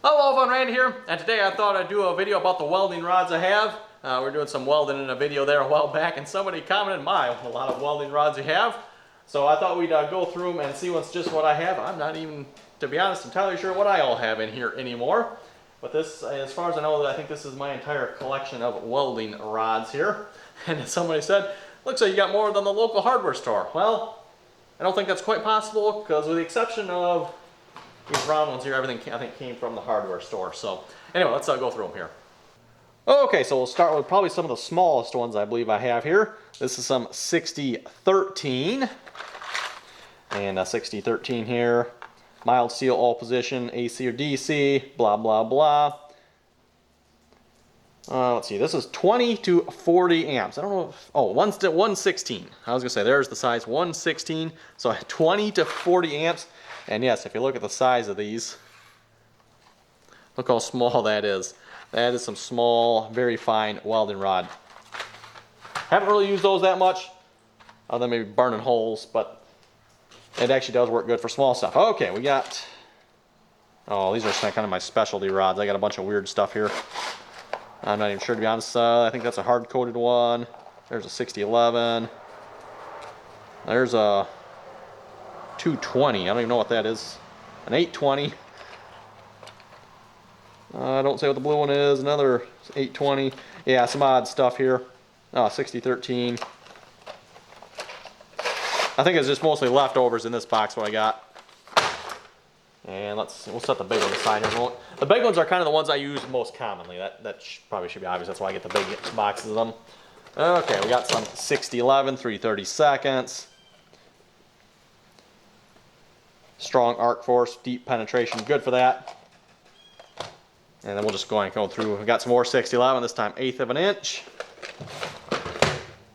Hello everyone, Randy here, and today I thought I'd do a video about the welding rods I have. We're doing some welding in a video there a while back, and somebody commented, "My, a lot of welding rods you have." So I thought we'd go through them and see what's just what I have. I'm not even, to be honest, entirely sure what I all have in here anymore. But this, as far as I know, I think this is my entire collection of welding rods here. And somebody said, "Looks like you got more than the local hardware store." Well, I don't think that's quite possible, because with the exception of these round ones here, everything I think came from the hardware store. So anyway, let's go through them here. Okay, so we'll start with probably some of the smallest ones I believe I have here. This is some 6013. And 6013 here. Mild steel all position, AC or DC, blah, blah, blah. Let's see, this is 20 to 40 amps. I don't know if, 116. I was gonna say, there's the size, 116. So 20 to 40 amps. And yes, if you look at the size of these, look how small that is. That is some small, very fine welding rod. Haven't really used those that much, other than maybe burning holes, but it actually does work good for small stuff. Okay, we got, these are kind of my specialty rods. I got a bunch of weird stuff here. I'm not even sure, to be honest. I think that's a hard-coated one. There's a 6011. There's a 220. I don't even know what that is. An 820. I don't say what the blue one is. Another 820. Yeah, some odd stuff here. 6013. I think it's just mostly leftovers in this box what I got. And we'll set the big one aside here. The big ones are kind of the ones I use most commonly. That probably should be obvious. That's why I get the big boxes of them. Okay, we got some 6011, 3/32. Strong arc force, deep penetration, good for that. And then we'll just go and go through. We got some more 6011, this time 1/8 of an inch.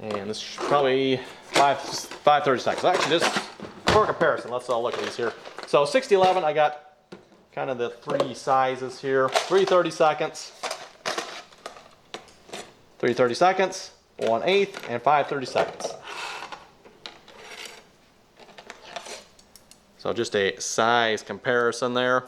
And this is probably 5/32. Actually, just for comparison, let's all look at these here. So 6011, I got kind of the three sizes here: 3/32, 3/32, 1/8, and 5/32. So just a size comparison there.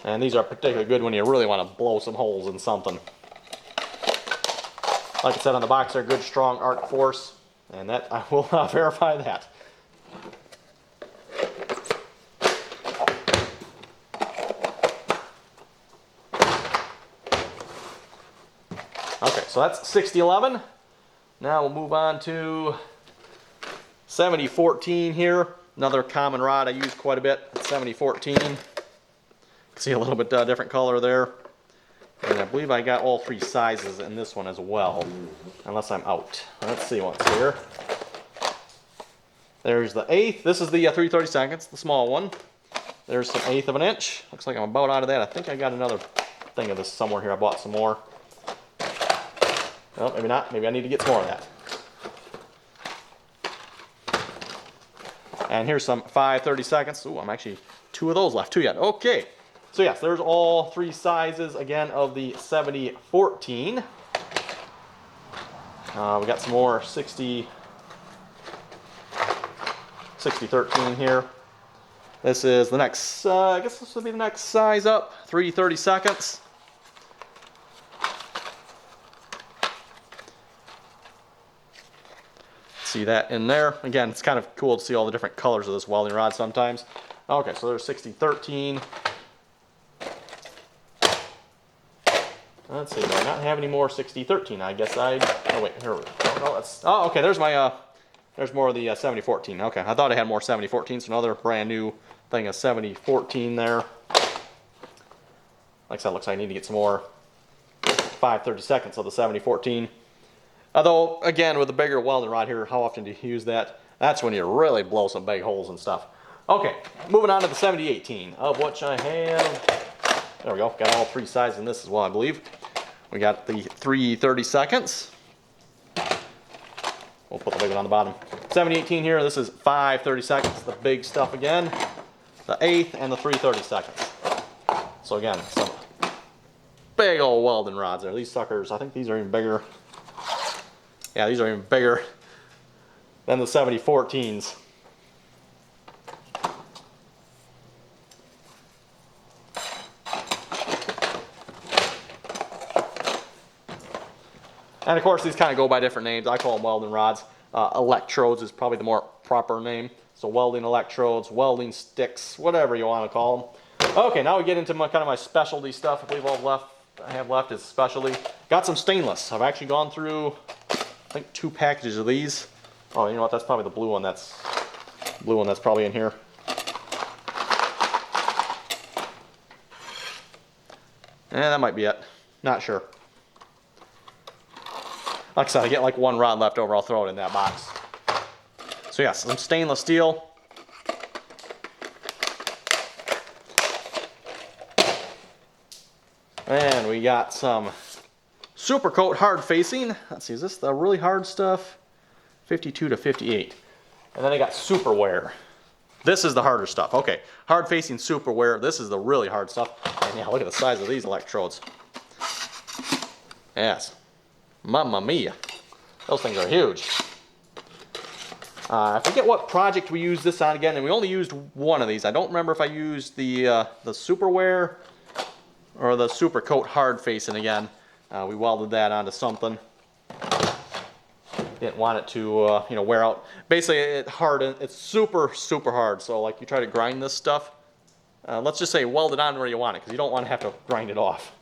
And these are particularly good when you really want to blow some holes in something. Like I said on the box, they're good, strong arc force, and that I will verify that. Okay, so that's 6011. Now we'll move on to 7014 here. Another common rod I use quite a bit. 7014. See a little bit different color there. And I believe I got all three sizes in this one as well, unless I'm out. Let's see what's here. There's the 1/8. This is the 3/32, the small one. There's some 1/8 of an inch. Looks like I'm about out of that. I think I got another thing of this somewhere here. I bought some more. Well, maybe not. Maybe I need to get some more of that. And here's some 5/32. Ooh, I'm actually 2 of those left too yet. Okay. So yes, there's all three sizes again of the 7014. We got some more 6013 here. This is the next, I guess this will be the next size up, 3/32. See that in there. Again, it's kind of cool to see all the different colors of this welding rod sometimes. Okay, so there's 6013. Let's see, do I not have any more 6013? I guess oh wait, here we go. No, okay, there's my, there's more of the 7014. Okay, I thought I had more 7014, so another brand new thing of 7014 there. Like I said, looks like I need to get some more 5/32 of the 7014. Although, again, with the bigger welding rod here, how often do you use that? That's when you really blow some big holes and stuff. Okay, moving on to the 7018, of which I have, there we go, got all three sizes in this as well, I believe. We got the 3/32. We'll put the big one on the bottom. 7018 here, this is 5/32, the big stuff again. The 1/8 and the 3/32. So again, some big old welding rods there. These suckers, I think these are even bigger. Yeah, these are even bigger than the 7014s. And of course, these kind of go by different names. I call them welding rods. Electrodes is probably the more proper name. So welding electrodes, welding sticks, whatever you want to call them. Okay, now we get into kind of my specialty stuff. I believe all I have left is specialty. Got some stainless. I've actually gone through, I think, 2 packages of these. Oh, you know what? That's probably the blue one. That's probably in here. That might be it. Not sure. Like I said, I get like 1 rod left over. I'll throw it in that box. So yes, some stainless steel. And we got some super coat hard facing. Let's see, is this the really hard stuff? 52 to 58. And then I got super wear. This is the harder stuff. Okay, hard facing super wear. This is the really hard stuff. And yeah, look at the size of these electrodes. Yes. Mamma mia. Those things are huge. I forget what project we used this on again, and we only used 1 of these. I don't remember if I used the super wear or the super coat hard facing again. We welded that onto something. Didn't want it to you know, wear out. Basically, it's super hard. So like you try to grind this stuff, let's just say weld it on where you want it, because you don't want to have to grind it off.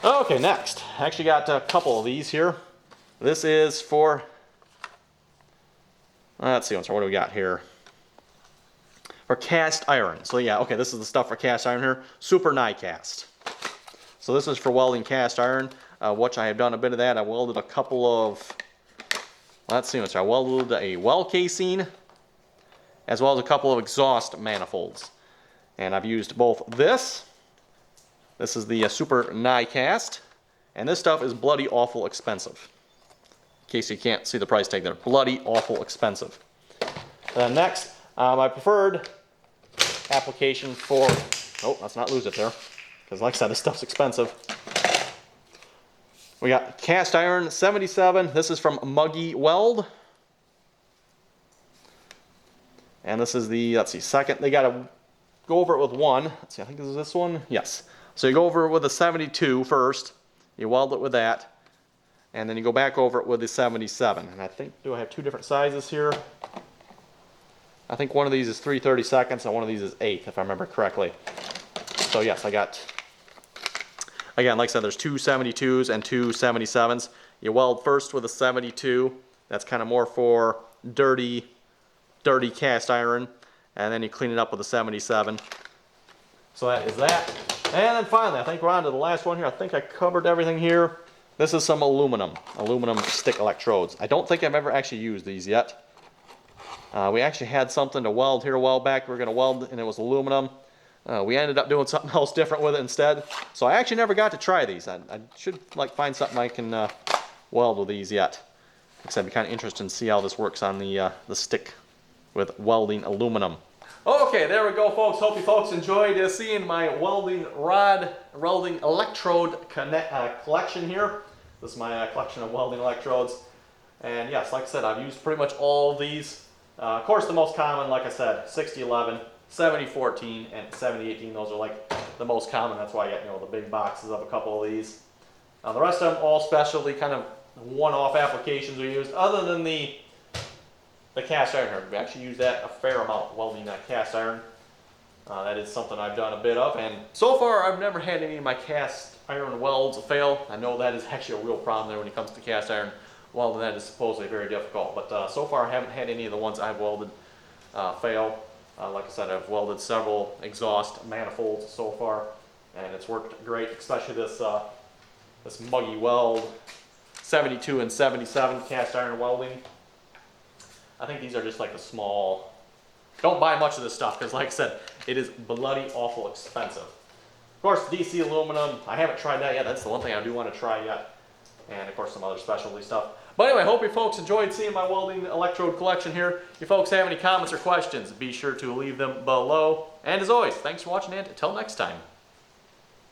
Okay, next. I actually got a couple of these here. This is for, let's see, what do we got here? For cast iron. So yeah, okay, this is the stuff for cast iron here. Super die cast. So this is for welding cast iron, which I have done a bit of that. I welded a couple of, let's see, I welded a well casing, as well as a couple of exhaust manifolds. And I've used both this. This is the super die cast, and this stuff is bloody awful expensive. In case you can't see the price tag there, bloody awful expensive. Then next, my preferred application for, oh, let's not lose it there, because like I said, this stuff's expensive. We got cast iron 77. This is from Muggy Weld. And this is the, let's see, second. They got to go over it with 1. Let's see, I think this is this one. Yes. So you go over it with a 72 first. You weld it with that. And then you go back over it with the 77. And I think, do I have 2 different sizes here? I think one of these is 3/32 and one of these is 1/8, if I remember correctly. So yes, I got, again, like I said, there's 2 72s and 2 77s. You weld first with a 72. That's kind of more for dirty cast iron. And then you clean it up with a 77. So that is that. And then finally, I think we're on to the last one here. I think I covered everything here. This is some aluminum stick electrodes. I don't think I've ever actually used these yet. We actually had something to weld here a while back. We were going to weld, and it was aluminum. We ended up doing something else different with it instead. So I actually never got to try these. I should find something I can weld with these yet. Because I'd be kind of interested to see how this works on the stick with welding aluminum. Okay, there we go, folks. Hope you folks enjoyed seeing my welding electrode collection here. This is my collection of welding electrodes. And yes, like I said, I've used pretty much all of these. Of course, the most common, like I said, 6011, 7014, and 7018. Those are like the most common. That's why I got, you know, the big boxes of a couple of these. The rest of them all specialty, kind of one-off applications are used, other than the cast iron here. We actually use that a fair amount, welding that cast iron. That is something I've done a bit of, and so far I've never had any of my cast iron welds fail. I know that is actually a real problem there when it comes to cast iron welding. That is supposedly very difficult, but so far I haven't had any of the ones I've welded fail. Like I said, I've welded several exhaust manifolds so far, and it's worked great, especially this this Muggy Weld 72 and 77 cast iron welding. I think these are just like a small, don't buy much of this stuff because like I said, it is bloody awful expensive. Of course, DC aluminum, I haven't tried that yet. That's the one thing I do want to try yet. And of course some other specialty stuff. But anyway, hope you folks enjoyed seeing my welding electrode collection here. If you folks have any comments or questions, be sure to leave them below. And as always, thanks for watching, and until next time.